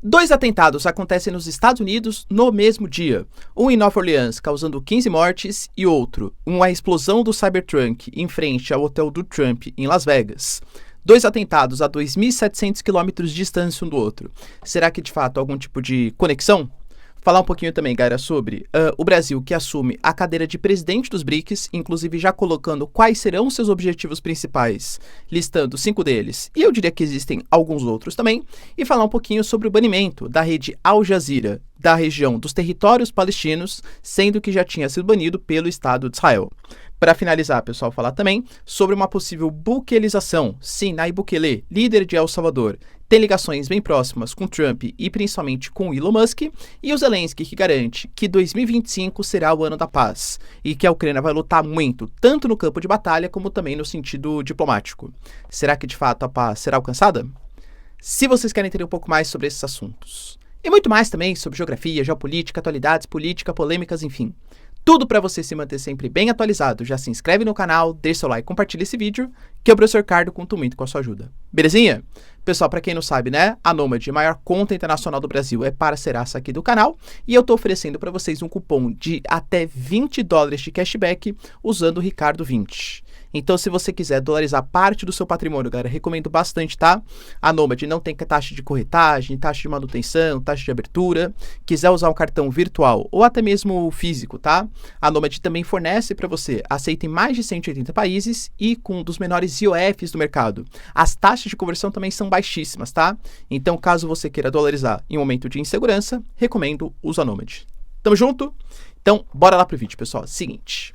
Dois atentados acontecem nos Estados Unidos no mesmo dia. Um em Nova Orleans, causando 15 mortes, e outro, uma explosão do Cybertruck em frente ao hotel do Trump, em Las Vegas. Dois atentados a 2.700 quilômetros de distância um do outro. Será que de fato há algum tipo de conexão? Falar um pouquinho também, galera, sobre o Brasil, que assume a cadeira de presidente dos BRICS, inclusive já colocando quais serão seus objetivos principais, listando 5 deles, e eu diria que existem alguns outros também, e falar um pouquinho sobre o banimento da rede Al Jazeera da região dos territórios palestinos, sendo que já tinha sido banido pelo Estado de Israel. Para finalizar, pessoal, falar também sobre uma possível buquelização. Sim, Nayib Bukele, líder de El Salvador, tem ligações bem próximas com Trump e principalmente com Elon Musk, e o Zelensky que garante que 2025 será o ano da paz e que a Ucrânia vai lutar muito, tanto no campo de batalha como também no sentido diplomático. Será que de fato a paz será alcançada? Se vocês querem entender um pouco mais sobre esses assuntos, e muito mais também sobre geografia, geopolítica, atualidades, política, polêmicas, enfim, tudo para você se manter sempre bem atualizado, já se inscreve no canal, deixa seu like, compartilha esse vídeo, que o professor Cardo conta muito com a sua ajuda. Belezinha? Pessoal, para quem não sabe, né, a Nomad, maior conta internacional do Brasil, é parceiraça aqui do canal, e eu tô oferecendo para vocês um cupom de até $20 de cashback usando o Ricardo20. Então, se você quiser dolarizar parte do seu patrimônio, galera, recomendo bastante, tá? A Nomad não tem taxa de corretagem, taxa de manutenção, taxa de abertura. Quiser usar um cartão virtual ou até mesmo físico, tá? A Nomad também fornece para você, aceita em mais de 180 países e com um dos menores IOFs do mercado. As taxas de conversão também são baixíssimas, tá? Então, caso você queira dolarizar em um momento de insegurança, recomendo usa a Nomad. Tamo junto? Então, bora lá pro vídeo, pessoal. Seguinte.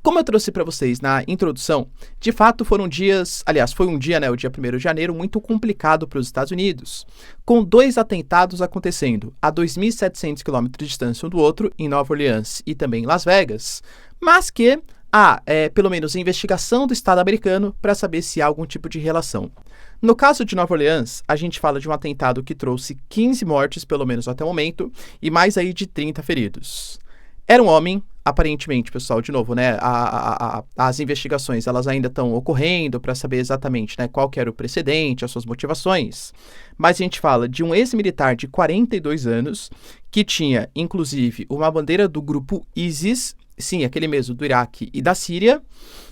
Como eu trouxe para vocês na introdução, de fato foram dias, aliás, foi um dia, né, o dia 1º de janeiro, muito complicado para os Estados Unidos, com 2 atentados acontecendo a 2.700 quilômetros de distância um do outro, em Nova Orleans e também em Las Vegas, mas que há, pelo menos, investigação do Estado americano para saber se há algum tipo de relação. No caso de Nova Orleans, a gente fala de um atentado que trouxe 15 mortes, pelo menos até o momento, e mais aí de 30 feridos. Era um homem, aparentemente, pessoal, de novo, né, as investigações, elas ainda estão ocorrendo para saber exatamente, né, qual que era o precedente, as suas motivações, mas a gente fala de um ex-militar de 42 anos, que tinha, inclusive, uma bandeira do grupo ISIS, sim, aquele mesmo do Iraque e da Síria,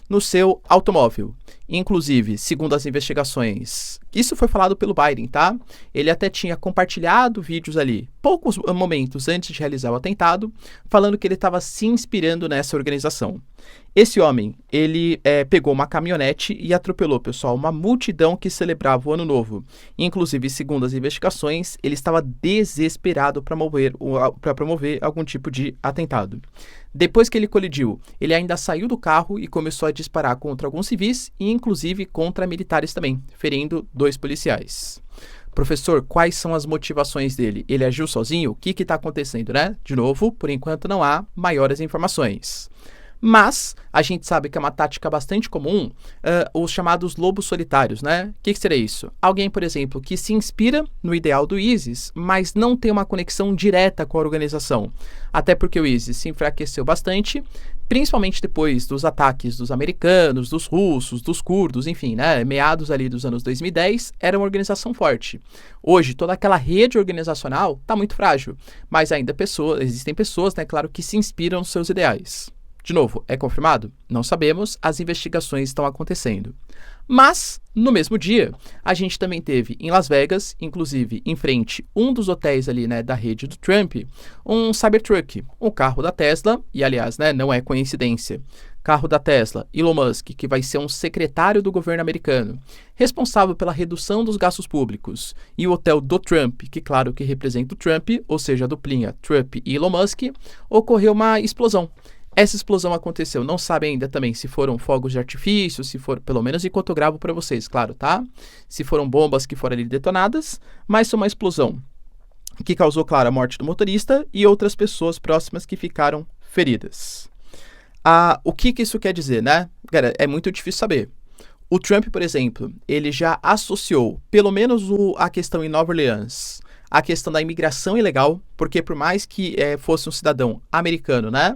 no seu automóvel. Inclusive, segundo as investigações, isso foi falado pelo Biden, tá? Ele até tinha compartilhado vídeos ali, poucos momentos antes de realizar o atentado, falando que ele estava se inspirando nessa organização. Esse homem, ele pegou uma caminhonete e atropelou, pessoal, uma multidão que celebrava o Ano Novo. Inclusive, segundo as investigações, ele estava desesperado para promover algum tipo de atentado. Depois que ele colidiu, ele ainda saiu do carro e começou a disparar contra alguns civis e, inclusive, contra militares também, ferindo 2 policiais. Professor, quais são as motivações dele? Ele agiu sozinho? O que está acontecendo, né? De novo, por enquanto não há maiores informações. Mas a gente sabe que é uma tática bastante comum, os chamados lobos solitários, né? O que seria isso? Alguém, por exemplo, que se inspira no ideal do ISIS, mas não tem uma conexão direta com a organização. Até porque o ISIS se enfraqueceu bastante, principalmente depois dos ataques dos americanos, dos russos, dos curdos, enfim, né? Meados ali dos anos 2010, era uma organização forte. Hoje, toda aquela rede organizacional está muito frágil, mas ainda existem pessoas, né, claro, que se inspiram nos seus ideais. De novo, é confirmado? Não sabemos, as investigações estão acontecendo. Mas, no mesmo dia, a gente também teve em Las Vegas, inclusive em frente um dos hotéis ali, né, da rede do Trump, um Cybertruck, um carro da Tesla, e aliás, né, não é coincidência, carro da Tesla, Elon Musk, que vai ser um secretário do governo americano, responsável pela redução dos gastos públicos, e o hotel do Trump, que claro que representa o Trump, ou seja, a duplinha Trump e Elon Musk, ocorreu uma explosão. Essa explosão aconteceu, não sabe ainda também se foram fogos de artifício, se for, pelo menos enquanto eu gravo para vocês, claro, tá? Se foram bombas que foram ali detonadas, mas foi uma explosão que causou, claro, a morte do motorista e outras pessoas próximas que ficaram feridas. O que isso quer dizer, né? Cara, é muito difícil saber. O Trump, por exemplo, ele já associou, pelo menos a questão em Nova Orleans, a questão da imigração ilegal, porque por mais que fosse um cidadão americano, né?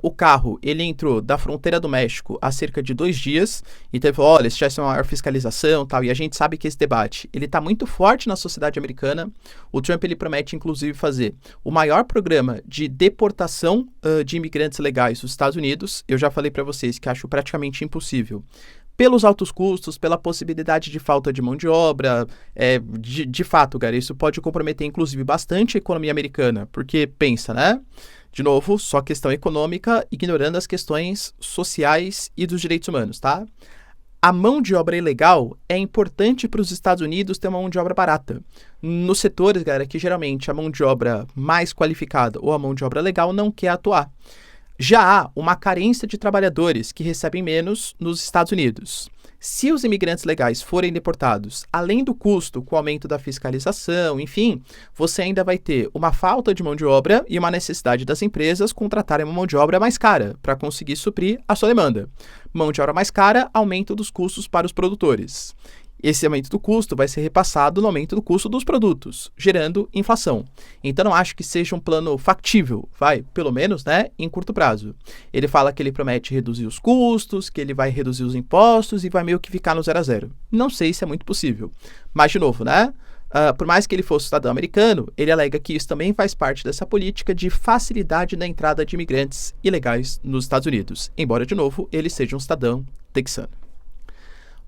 O carro, ele entrou da fronteira do México há cerca de 2 dias, então ele falou, olha, se tivesse uma maior fiscalização e tal, e a gente sabe que esse debate, ele tá muito forte na sociedade americana. O Trump, ele promete, inclusive, fazer o maior programa de deportação de imigrantes legais dos Estados Unidos. Eu já falei para vocês que acho praticamente impossível, pelos altos custos, pela possibilidade de falta de mão de obra, de fato, cara, isso pode comprometer, inclusive, bastante a economia americana, porque pensa, né? De novo, só questão econômica, ignorando as questões sociais e dos direitos humanos, tá? A mão de obra ilegal é importante para os Estados Unidos ter uma mão de obra barata. Nos setores, galera, que geralmente a mão de obra mais qualificada ou a mão de obra legal não quer atuar. Já há uma carência de trabalhadores que recebem menos nos Estados Unidos. Se os imigrantes legais forem deportados, além do custo com o aumento da fiscalização, enfim, você ainda vai ter uma falta de mão de obra e uma necessidade das empresas contratarem uma mão de obra mais cara para conseguir suprir a sua demanda. Mão de obra mais cara, aumento dos custos para os produtores. Esse aumento do custo vai ser repassado no aumento do custo dos produtos, gerando inflação. Então, não acho que seja um plano factível, pelo menos, né, em curto prazo. Ele fala que ele promete reduzir os custos, que ele vai reduzir os impostos e vai meio que ficar no 0 a 0. Não sei se é muito possível. Mas, de novo, né, por mais que ele fosse cidadão americano, ele alega que isso também faz parte dessa política de facilidade na entrada de imigrantes ilegais nos Estados Unidos, embora, de novo, ele seja um cidadão texano.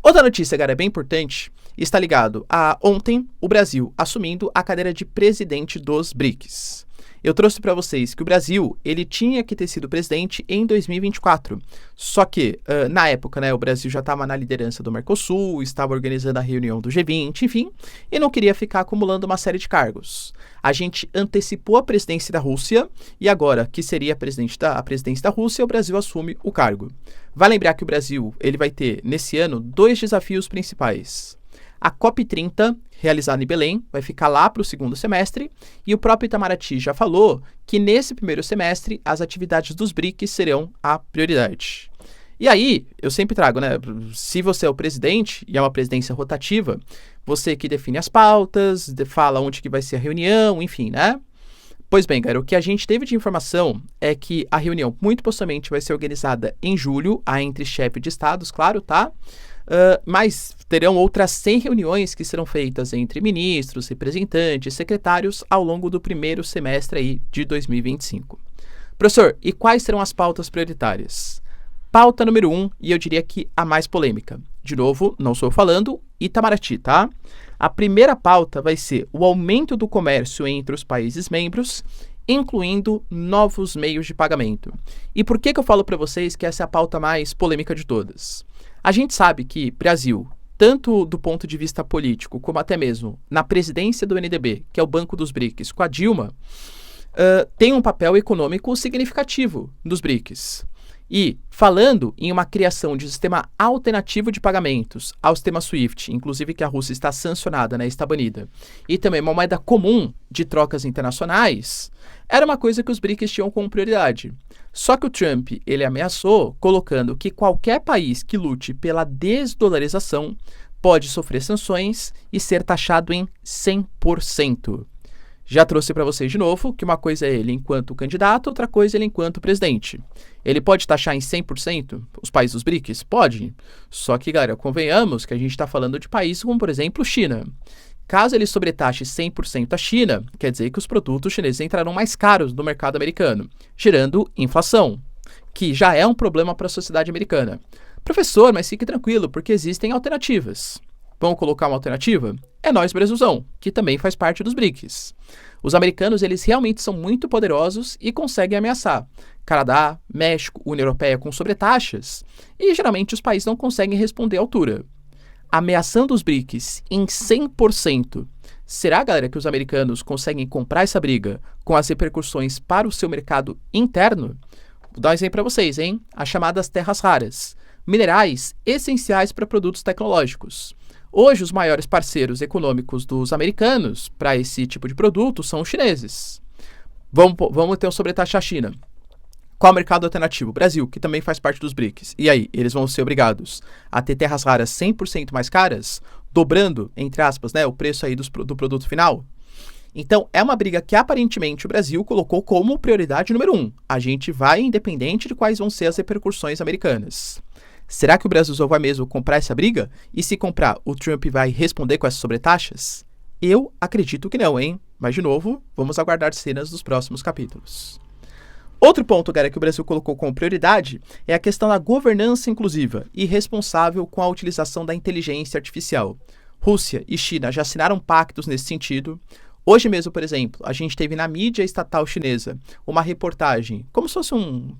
Outra notícia, cara, bem importante, está ligado a ontem o Brasil assumindo a cadeira de presidente dos BRICS. Eu trouxe para vocês que o Brasil, ele tinha que ter sido presidente em 2024. Só que, na época, né, o Brasil já estava na liderança do Mercosul, estava organizando a reunião do G20, enfim, e não queria ficar acumulando uma série de cargos. A gente antecipou a presidência da Rússia e agora, que seria a presidência da Rússia, o Brasil assume o cargo. Vai lembrar que o Brasil, ele vai ter, nesse ano, 2 desafios principais. A COP30, realizada em Belém, vai ficar lá para o segundo semestre, e o próprio Itamaraty já falou que nesse primeiro semestre as atividades dos BRICS serão a prioridade. E aí, eu sempre trago, né, se você é o presidente, e é uma presidência rotativa, você que define as pautas, fala onde que vai ser a reunião, enfim, né? Pois bem, galera, o que a gente teve de informação é que a reunião muito possivelmente vai ser organizada em julho, entre chefes de estados, claro, tá? Mas terão outras 100 reuniões que serão feitas entre ministros, representantes, secretários ao longo do primeiro semestre aí de 2025. Professor, e quais serão as pautas prioritárias? Pauta número 1, e eu diria que a mais polêmica. De novo, não sou eu falando, Itamaraty, tá? A primeira pauta vai ser o aumento do comércio entre os países membros, incluindo novos meios de pagamento. E por que eu falo para vocês que essa é a pauta mais polêmica de todas? A gente sabe que Brasil, tanto do ponto de vista político, como até mesmo na presidência do NDB, que é o Banco dos BRICS, com a Dilma, tem um papel econômico significativo nos BRICS. E, falando em uma criação de sistema alternativo de pagamentos ao sistema SWIFT, inclusive que a Rússia está sancionada, né, está banida, e também uma moeda comum de trocas internacionais, era uma coisa que os BRICS tinham como prioridade. Só que o Trump, ele ameaçou, colocando que qualquer país que lute pela desdolarização pode sofrer sanções e ser taxado em 100%. Já trouxe para vocês de novo que uma coisa é ele enquanto candidato, outra coisa é ele enquanto presidente. Ele pode taxar em 100% os países dos BRICS? Pode. Só que, galera, convenhamos que a gente está falando de países como, por exemplo, China. Caso ele sobretaxe 100% a China, quer dizer que os produtos chineses entrarão mais caros no mercado americano, gerando inflação, que já é um problema para a sociedade americana. Professor, mas fique tranquilo, porque existem alternativas. Vamos colocar uma alternativa? É nós, Brasilzão, que também faz parte dos BRICS. Os americanos, eles realmente são muito poderosos e conseguem ameaçar. Canadá, México, União Europeia com sobretaxas, e geralmente os países não conseguem responder à altura. Ameaçando os BRICS em 100%, será, galera, que os americanos conseguem comprar essa briga com as repercussões para o seu mercado interno? Vou dar um exemplo para vocês, hein? As chamadas terras raras, minerais essenciais para produtos tecnológicos. Hoje, os maiores parceiros econômicos dos americanos para esse tipo de produto são os chineses. Vamos ter um sobretaxa à China. Qual é o mercado alternativo? Brasil, que também faz parte dos BRICS. E aí, eles vão ser obrigados a ter terras raras 100% mais caras, dobrando, entre aspas, né, o preço aí do produto final? Então, é uma briga que aparentemente o Brasil colocou como prioridade número 1. A gente vai independente de quais vão ser as repercussões americanas. Será que o Brasil só vai mesmo comprar essa briga? E se comprar, o Trump vai responder com essas sobretaxas? Eu acredito que não, hein? Mas, de novo, vamos aguardar cenas dos próximos capítulos. Outro ponto, galera, que o Brasil colocou como prioridade é a questão da governança inclusiva e responsável com a utilização da inteligência artificial. Rússia e China já assinaram pactos nesse sentido. Hoje mesmo, por exemplo, a gente teve na mídia estatal chinesa uma reportagem, como se fosse um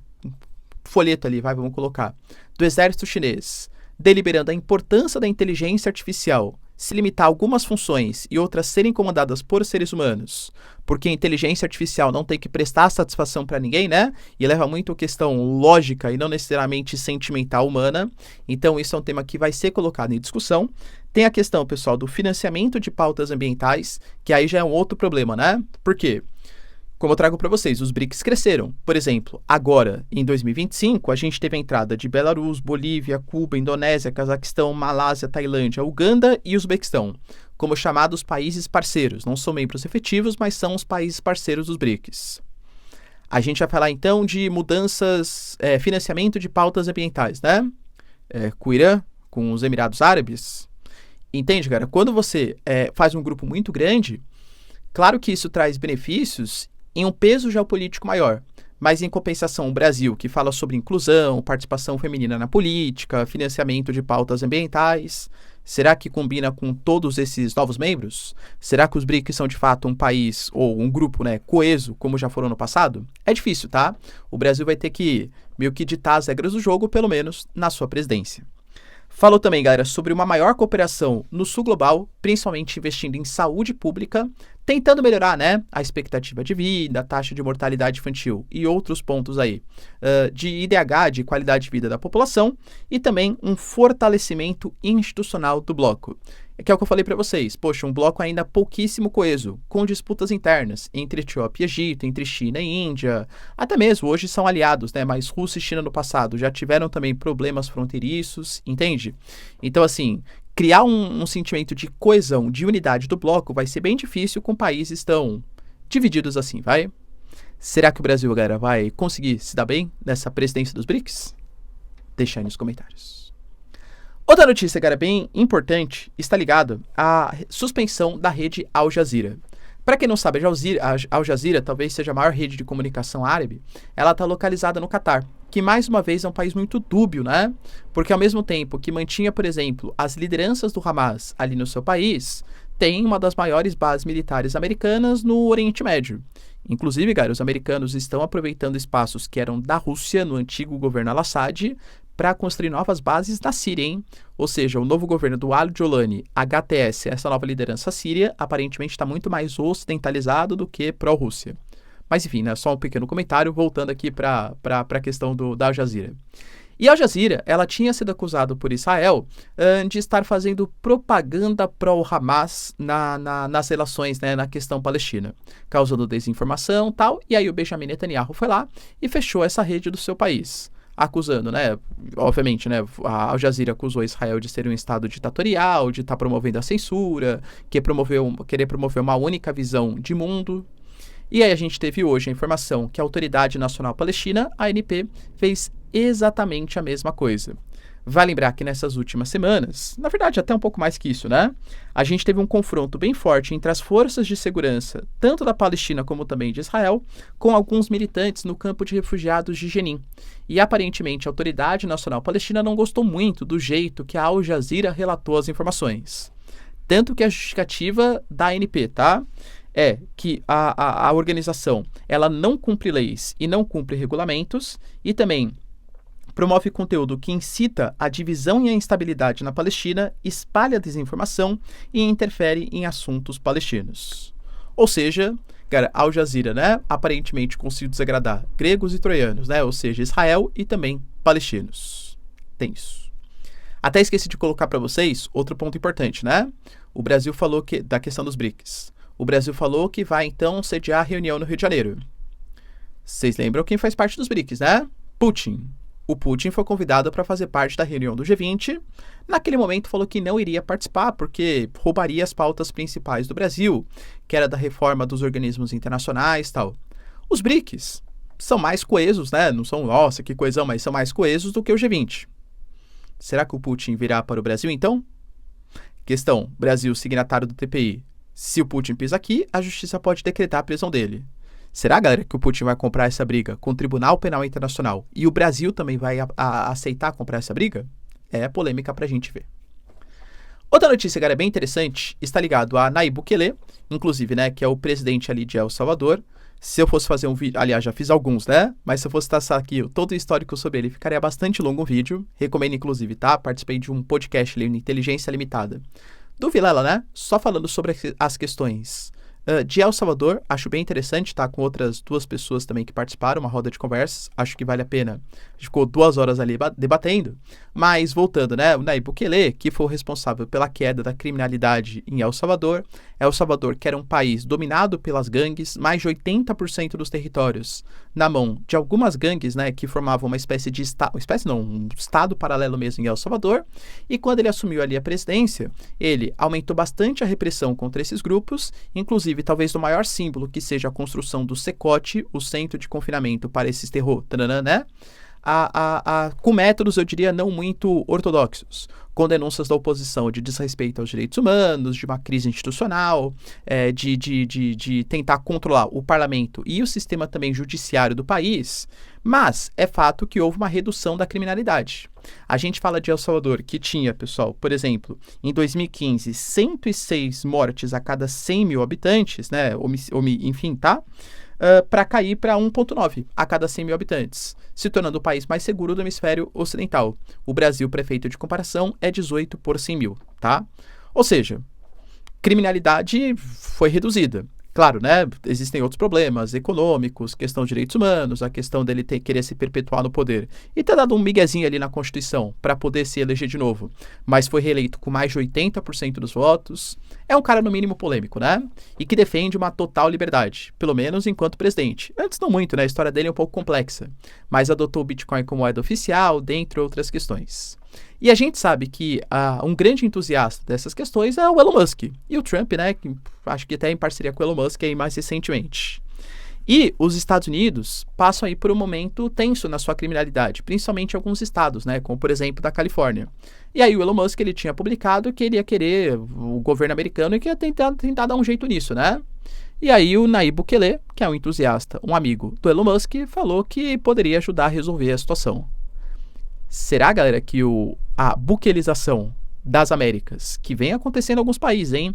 folheto ali, vamos colocar, do exército chinês, deliberando a importância da inteligência artificial se limitar a algumas funções e outras serem comandadas por seres humanos, porque a inteligência artificial não tem que prestar satisfação para ninguém, né? E leva muito a questão lógica e não necessariamente sentimental humana. Então, isso é um tema que vai ser colocado em discussão. Tem a questão, pessoal, do financiamento de pautas ambientais, que aí já é um outro problema, né? Por quê? Como eu trago para vocês, os BRICS cresceram. Por exemplo, agora, em 2025, a gente teve a entrada de Belarus, Bolívia, Cuba, Indonésia, Cazaquistão, Malásia, Tailândia, Uganda e Uzbequistão, como chamados países parceiros. Não são membros efetivos, mas são os países parceiros dos BRICS. A gente vai falar, então, de mudanças, financiamento de pautas ambientais, né? Com o Irã, com os Emirados Árabes. Entende, cara? Quando você faz um grupo muito grande, claro que isso traz benefícios em um peso geopolítico maior, mas em compensação o Brasil, que fala sobre inclusão, participação feminina na política, financiamento de pautas ambientais, será que combina com todos esses novos membros? Será que os BRICS são de fato um país ou um grupo, né, coeso, como já foram no passado? É difícil, tá? O Brasil vai ter que meio que ditar as regras do jogo, pelo menos na sua presidência. Falou também, galera, sobre uma maior cooperação no sul global, principalmente investindo em saúde pública, tentando melhorar, né, a expectativa de vida, a taxa de mortalidade infantil e outros pontos aí de IDH, de qualidade de vida da população, e também um fortalecimento institucional do bloco. Que é o que eu falei para vocês, poxa, um bloco ainda pouquíssimo coeso, com disputas internas entre Etiópia e Egito, entre China e Índia, até mesmo hoje são aliados, né, mas Rússia e China no passado já tiveram também problemas fronteiriços, entende? Então, assim, criar um sentimento de coesão, de unidade do bloco vai ser bem difícil com países tão divididos assim, vai? Será que o Brasil, galera, vai conseguir se dar bem nessa presidência dos BRICS? Deixa aí nos comentários. Outra notícia, cara, bem importante, está ligada à suspensão da rede Al Jazeera. Para quem não sabe, a Al Jazeera talvez seja a maior rede de comunicação árabe. Ela está localizada no Catar, que mais uma vez é um país muito dúbio, né? Porque ao mesmo tempo que mantinha, por exemplo, as lideranças do Hamas ali no seu país, tem uma das maiores bases militares americanas no Oriente Médio. Inclusive, cara, os americanos estão aproveitando espaços que eram da Rússia no antigo governo Al-Assad para construir novas bases na Síria, hein? Ou seja, o novo governo do Al-Jolani, HTS, essa nova liderança síria, aparentemente está muito mais ocidentalizado do que pró-Rússia. Mas enfim, né, só um pequeno comentário, voltando aqui para a questão da Al Jazeera. E a Al Jazeera, ela tinha sido acusada por Israel de estar fazendo propaganda pró-Hamas nas relações, né, na questão palestina, causando desinformação e tal, e aí o Benjamin Netanyahu foi lá e fechou essa rede do seu país, acusando, né, obviamente, né, a Al Jazeera acusou Israel de ser um estado ditatorial, de estar promovendo a censura, querer promover uma única visão de mundo. E aí a gente teve hoje a informação que a Autoridade Nacional Palestina, a ANP, fez exatamente a mesma coisa. Vai lembrar que nessas últimas semanas, na verdade até um pouco mais que isso, né? A gente teve um confronto bem forte entre as forças de segurança, tanto da Palestina como também de Israel, com alguns militantes no campo de refugiados de Jenin. E aparentemente a Autoridade Nacional Palestina não gostou muito do jeito que a Al Jazeera relatou as informações. Tanto que a justificativa da ANP, tá? É que a organização ela não cumpre leis e não cumpre regulamentos e também promove conteúdo que incita a divisão e a instabilidade na Palestina, espalha desinformação e interfere em assuntos palestinos. Ou seja, cara, Al Jazeera, né, aparentemente conseguiu desagradar gregos e troianos, né, ou seja, Israel e também palestinos. Tem isso. Até esqueci de colocar para vocês outro ponto importante, né? O Brasil falou da questão dos BRICS. O Brasil falou que vai, então, sediar a reunião no Rio de Janeiro. Vocês lembram quem faz parte dos BRICS, né? Putin. o Putin foi convidado para fazer parte da reunião do G20. Naquele momento falou que não iria participar porque roubaria as pautas principais do Brasil, que era da reforma dos organismos internacionais e tal. Os BRICS são mais coesos, né? Não são, nossa, que coesão, mas são mais coesos do que o G20. Será que o Putin virá para o Brasil, então? Questão, Brasil signatário do TPI. Se o Putin pisa aqui, a justiça pode decretar a prisão dele. Será, galera, que o Putin vai comprar essa briga com o Tribunal Penal Internacional e o Brasil também vai aceitar comprar essa briga? É polêmica pra gente ver. Outra notícia, galera, bem interessante, está ligado a Nayib Bukele, inclusive, né, que é o presidente ali de El Salvador. Se eu fosse fazer um vídeo, aliás, já fiz alguns, né? Mas se eu fosse traçar aqui todo o histórico sobre ele, ficaria bastante longo o vídeo. Recomendo, inclusive, tá? Participei de um podcast ali, Inteligência Limitada, do Vilela, né? Só falando sobre as questões de El Salvador. Acho bem interessante, tá? Com outras 2 pessoas também que participaram, uma roda de conversas. Acho que vale a pena. A gente ficou 2 horas ali debatendo. Mas, voltando, né? O Nayib Bukele, que foi o responsável pela queda da criminalidade em El Salvador. El Salvador, que era um país dominado pelas gangues, mais de 80% dos territórios na mão de algumas gangues, né? Que formavam uma espécie de um estado paralelo mesmo em El Salvador. E quando ele assumiu ali a presidência, ele aumentou bastante a repressão contra esses grupos, inclusive talvez o maior símbolo que seja a construção do Secote, o centro de confinamento para esses terror, né? Com métodos, eu diria, não muito ortodoxos, com denúncias da oposição de desrespeito aos direitos humanos, de uma crise institucional, de tentar controlar o parlamento e o sistema também judiciário do país, mas é fato que houve uma redução da criminalidade. A gente fala de El Salvador, que tinha, pessoal, por exemplo, em 2015, 106 mortes a cada 100 mil habitantes, né, enfim, tá? Para cair para 1,9 a cada 100 mil habitantes, se tornando o país mais seguro do hemisfério ocidental. O Brasil, para efeito de comparação, é 18 por 100 mil, tá? Ou seja, criminalidade foi reduzida. Claro, né? Existem outros problemas econômicos, questão de direitos humanos, a questão dele querer se perpetuar no poder. E ter dado um miguezinho ali na Constituição para poder se eleger de novo. Mas foi reeleito com mais de 80% dos votos. É um cara, no mínimo, polêmico, né? E que defende uma total liberdade, pelo menos enquanto presidente. Antes não muito, né? A história dele é um pouco complexa. Mas adotou o Bitcoin como moeda oficial, dentre outras questões. E a gente sabe que um grande entusiasta dessas questões é o Elon Musk. E o Trump, né, que acho que até em parceria com o Elon Musk aí mais recentemente. E os Estados Unidos passam aí por um momento tenso na sua criminalidade, principalmente em alguns estados, né, como por exemplo da Califórnia. E aí o Elon Musk ele tinha publicado que ele ia querer o governo americano e que ia tentar dar um jeito nisso, né? E aí o Nayib Bukele, que é um entusiasta, um amigo do Elon Musk, falou que poderia ajudar a resolver a situação. Será, galera, que a buquelização das Américas, que vem acontecendo em alguns países, hein?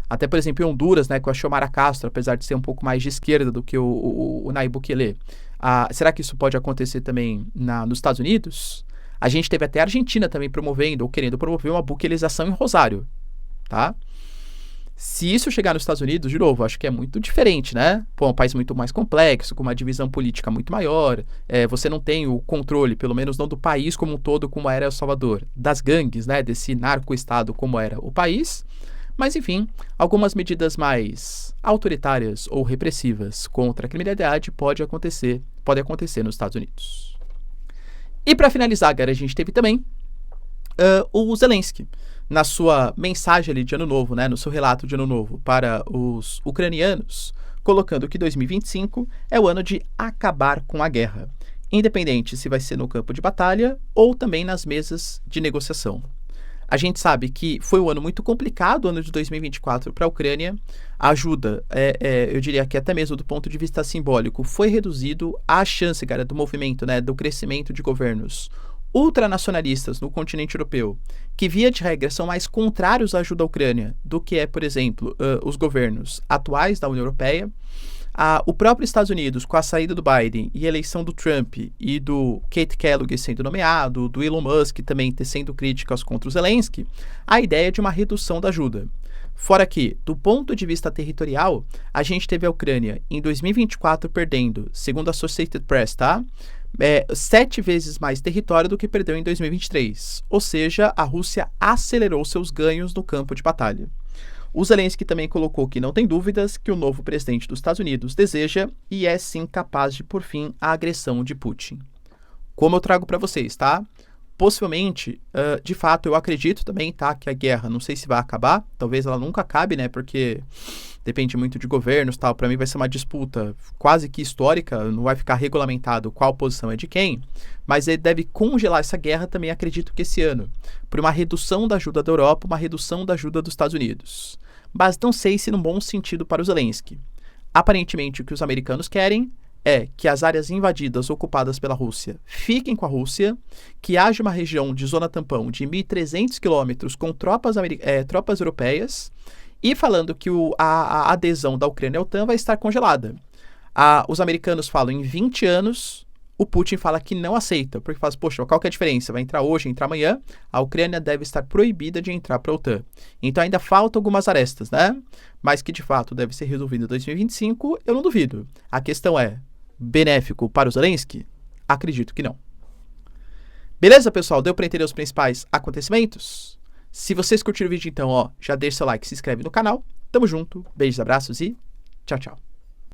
Até, por exemplo, em Honduras, né, com a Xiomara Castro, apesar de ser um pouco mais de esquerda do que o Nayib Bukele. Será que isso pode acontecer também nos Estados Unidos? A gente teve até a Argentina também promovendo, ou querendo promover uma buquelização em Rosário, tá? Se isso chegar nos Estados Unidos, de novo, acho que é muito diferente, né? Pô, é um país muito mais complexo, com uma divisão política muito maior. Você não tem o controle, pelo menos não do país como um todo, como era El Salvador, das gangues, né? Desse narco-estado como era o país. Mas, enfim, algumas medidas mais autoritárias ou repressivas contra a criminalidade podem acontecer nos Estados Unidos. E para finalizar, galera, a gente teve também o Zelensky, na sua mensagem ali de Ano Novo, né, no seu relato de Ano Novo para os ucranianos, colocando que 2025 é o ano de acabar com a guerra, independente se vai ser no campo de batalha ou também nas mesas de negociação. A gente sabe que foi um ano muito complicado, o ano de 2024 para a Ucrânia. A ajuda, eu diria que até mesmo do ponto de vista simbólico, foi reduzido. A chance, cara, do movimento, né, do crescimento de governos ultranacionalistas no continente europeu, que via de regra são mais contrários à ajuda à Ucrânia do que por exemplo, os governos atuais da União Europeia. O próprio Estados Unidos, com a saída do Biden e a eleição do Trump e do Keith Kellogg sendo nomeado, do Elon Musk também tecendo críticas contra o Zelensky, a ideia é de uma redução da ajuda. Fora que, do ponto de vista territorial, a gente teve a Ucrânia em 2024 perdendo, segundo a Associated Press, tá? 7 vezes mais território do que perdeu em 2023. Ou seja, a Rússia acelerou seus ganhos no campo de batalha. O Zelensky também colocou que não tem dúvidas que o novo presidente dos Estados Unidos deseja e é sim capaz de pôr fim à agressão de Putin. como eu trago para vocês, tá? Possivelmente, de fato, eu acredito também, tá, que a guerra, não sei se vai acabar, talvez ela nunca acabe, né, porque depende muito de governos, tal, para mim vai ser uma disputa quase que histórica, não vai ficar regulamentado qual posição é de quem, mas ele deve congelar essa guerra também, acredito que esse ano, por uma redução da ajuda da Europa, uma redução da ajuda dos Estados Unidos. Mas não sei se num bom sentido para o Zelensky. Aparentemente, o que os americanos querem é que as áreas invadidas, ocupadas pela Rússia, fiquem com a Rússia, que haja uma região de zona tampão de 1.300 quilômetros com tropas europeias, e falando que a adesão da Ucrânia à OTAN vai estar congelada. Os americanos falam em 20 anos, o Putin fala que não aceita, porque fala, poxa, qual que é a diferença? Vai entrar hoje, entrar amanhã? A Ucrânia deve estar proibida de entrar para a OTAN. Então ainda faltam algumas arestas, né? Mas que de fato deve ser resolvido em 2025, eu não duvido. A questão é, benéfico para o Zelensky? Acredito que não. Beleza, pessoal? Deu para entender os principais acontecimentos? Se vocês curtiram o vídeo, então, já deixa seu like, se inscreve no canal. Tamo junto, beijos, abraços e tchau, tchau.